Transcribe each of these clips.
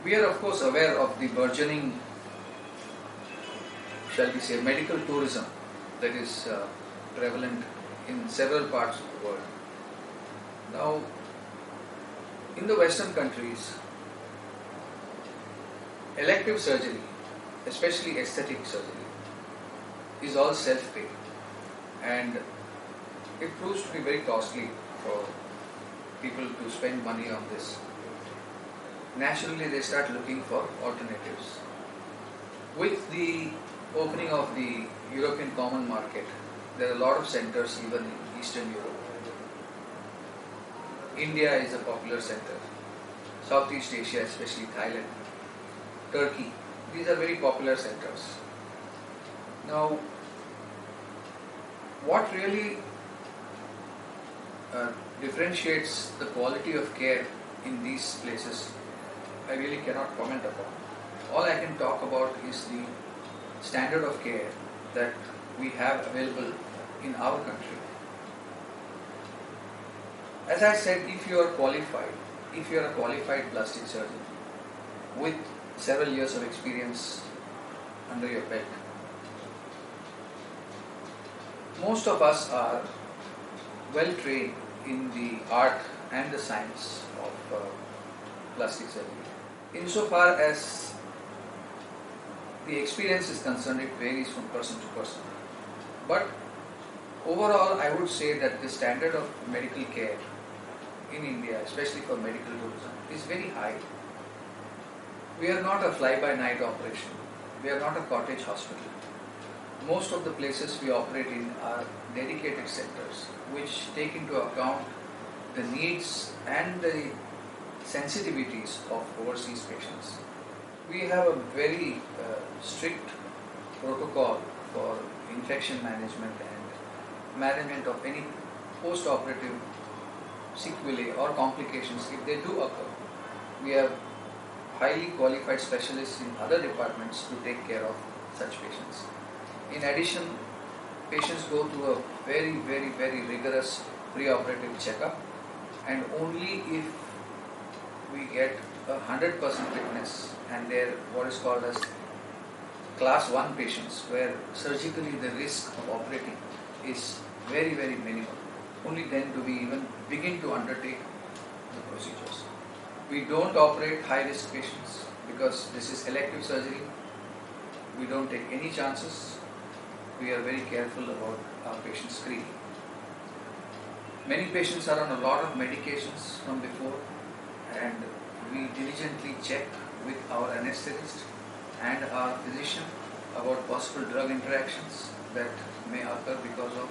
We are of course aware of the burgeoning, shall we say, medical tourism that is prevalent in several parts of the world. Now, in the Western countries, elective surgery, especially aesthetic surgery, is all self-pay, and it proves to be very costly for people to spend money on this. Naturally, they start looking for alternatives. With the opening of the European Common Market, there are a lot of centers even in Eastern Europe. India is a popular center. Southeast Asia, especially Thailand, Turkey, these are very popular centers. Now, what really differentiates the quality of care in these places, I really cannot comment upon. All I can talk about is the standard of care that we have available in our country. As I said, if you are a qualified plastic surgeon with several years of experience under your belt, most of us are well trained in the art and the science of plastic surgery. Insofar as the experience is concerned, it varies from person to person. But overall, I would say that the standard of medical care in India, especially for medical tourism, is very high. We are not a fly-by-night operation. We are not a cottage hospital. Most of the places we operate in are dedicated centers which take into account the needs and the sensitivities of overseas patients. We have a very strict protocol for infection management and management of any post-operative sequelae or complications if they do occur. We have highly qualified specialists in other departments to take care of such patients. In addition, patients go through a very rigorous pre-operative checkup, and only if we get 100% fitness and they're what is called as class 1 patients, where surgically the risk of operating is very minimal, only then do we even begin to undertake the procedures. We don't operate high-risk patients because this is elective surgery. We don't take any chances. We are very careful about our patient screening. Many patients are on a lot of medications from before, and we diligently check with our anesthetist and our physician about possible drug interactions that may occur because of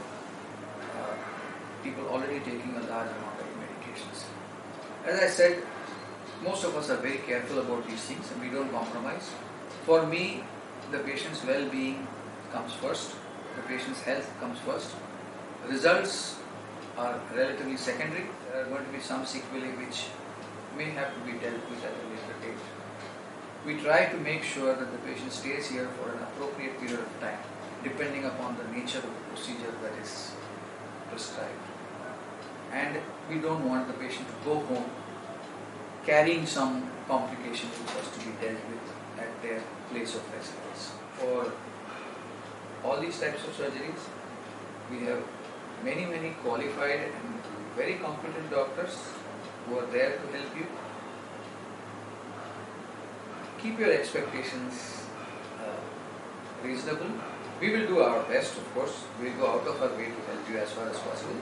people already taking a large amount of medications. As I said, most of us are very careful about these things and we don't compromise. For me, the patient's well-being comes first, the patient's health comes first. Results are relatively secondary. There are going to be some sequelae which may have to be dealt with at a later date. We try to make sure that the patient stays here for an appropriate period of time, depending upon the nature of the procedure that is prescribed. And we don't want the patient to go home carrying some complication which has to be dealt with at their place of residence. For all these types of surgeries, we have many qualified and very competent doctors who are there to help you. Keep your expectations reasonable. We will do our best, of course. We will go out of our way to help you as far as possible.